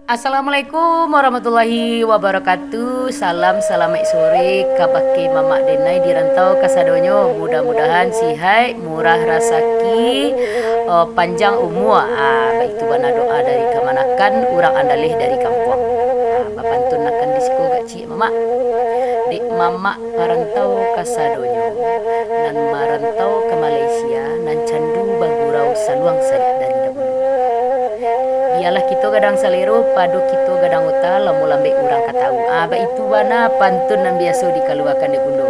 Assalamualaikum warahmatullahi wabarakatuh. Salam selamat sore kabake Mama Denai di rantau kasadonyo. Mudah-mudahan sihat, murah rasaki, panjang umur. Baik itu bana doa dari kemanakan urang andalih dari kampung. Bapantun akan disko gak cik Mama. Dek Mama parantau kasadonyo nan marantau ke Malaysia nan candu bagurau saluang sadik dari dahulu. Biarlah kita gadang salero padu kita gadang uta lamu lambe urang katau. Ba itu bana pantun nan biasa dikaluakan di gundo.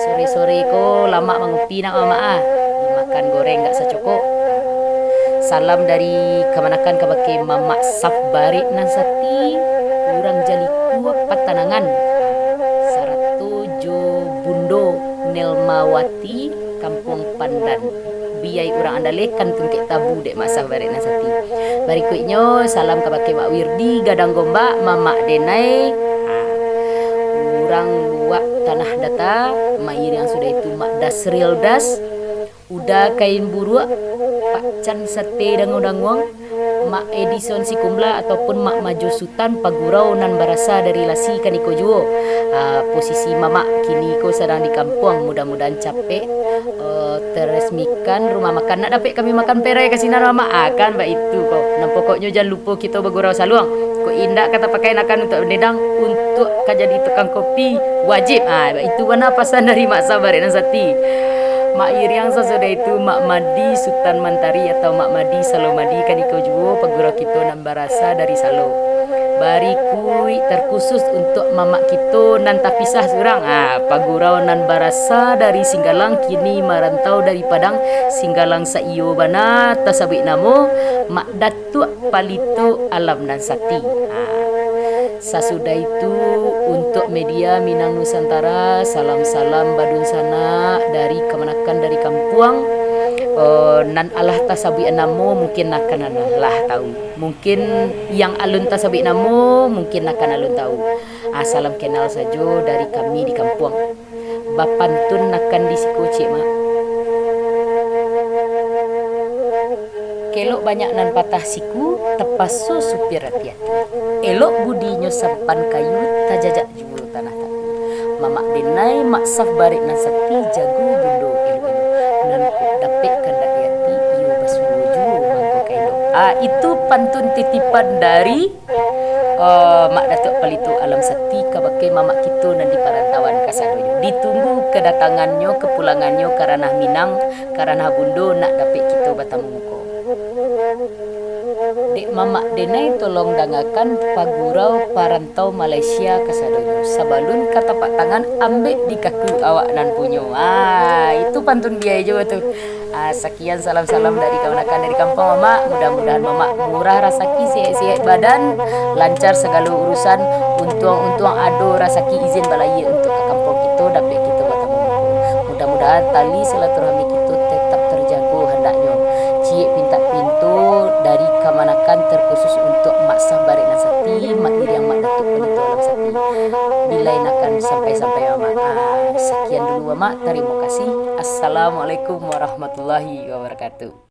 Sore-sore ko lama mengupi nak mama dimakan goreng gak secukup. Salam dari kemanakan kabake Mama Safbarik nan sati urang jaliku patanangan. Saratojo Bundo Nelmawati Kampung Pandan. Biai urang andale kantun kek tabu dek Mak Safbarik nan sati. Berikutnya salam kabake Mak Wirdi Gadang Gombak Mama Denai. Urang luak tanah data Mair yang sudah itu Mak Dasril Das. Udah kain buruak Pak Chan Sate Dangu-danguang Mak Edison Sikumbla ataupun Mak Majo Sultan Pagurau nan barasa dari Lasi Kaniko Juo. Posisi Mama kini ko sedang di kampung, mudah-mudahan capek teresmikan rumah makan. Nak dapat kami makan perai ke sinar Mama akan mbak itu kau. Nah pokoknya jangan lupa kita bergurau saluang. Ko indak kata pakai akan untuk nedang untuk jadi tukang kopi wajib. Itu mana pesan dari Mak Safbarik nan sati. Mak Iriang sesudah itu Mak Madi Sultan Mantari atau Mak Madi Salomadi Kaniko Juo Pagurau kita nan barasa dari Salo. Barikui terkhusus untuk mamak kita nan tak pisah seorang. Pagurau nan barasa dari Singgalang kini marantau dari Padang. Singgalang saiyo bana tasabik namo Mak Datuk Palito Alam nan sati. Sesudah itu untuk media Minang Nusantara, salam-salam badun sana dari kemanakan dari kampuang. Nan alah tasabik namo mungkin akan lah tahu. Mungkin yang alun tasabik namo mungkin akan alun tahu. Salam kenal saja dari kami di kampuang. Bapantun akan disiko cik Mak. Kelok banyak nan patah siku, tepaso supir hati-hati. Elok budinya sampan kayu, tajajak jual tanah tapi. Mama Denai, Mak Safbarik nan sati jago bundo elu-elu. Nan ko dapet kandak hati, iyo basuju mangko kailo. Itu pantun titipan dari Mak Datuk Palito Alam Sati kabake mama kita nan di parantauan kasadonyo. Ditunggu kedatangannya, kepulangannya karena Minang, karena bundo nak dapet kita batamu muko. Dek Mama Denai tolong dangakan pagurau parantau Malaysia kasadonyo. Sabalun kata pak tangan ambek di kaku awak nan punyo. Itu pantun biaya juga tuh. Sekian salam-salam dari kawan-kawan dari kampung Mama. Mudah-mudahan Mama murah rasaki, sehat-sehat badan, lancar segala urusan. Untung-untung ado rasaki izin balai untuk ke kampung kita dapat kita bertemu. Mudah-mudahan tali silaturahmi kita tetap terjaga hendaknya. Cik pinta pintu dari kemanakan terkhusus untuk Mak Safbarik nan sati, Mak Iriang Mak Datuk Palito Alam Sati. Bilai akan sampai-sampai Mama. Sekian dulu Mama, terima kasih. Assalamualaikum warahmatullahi wabarakatuh.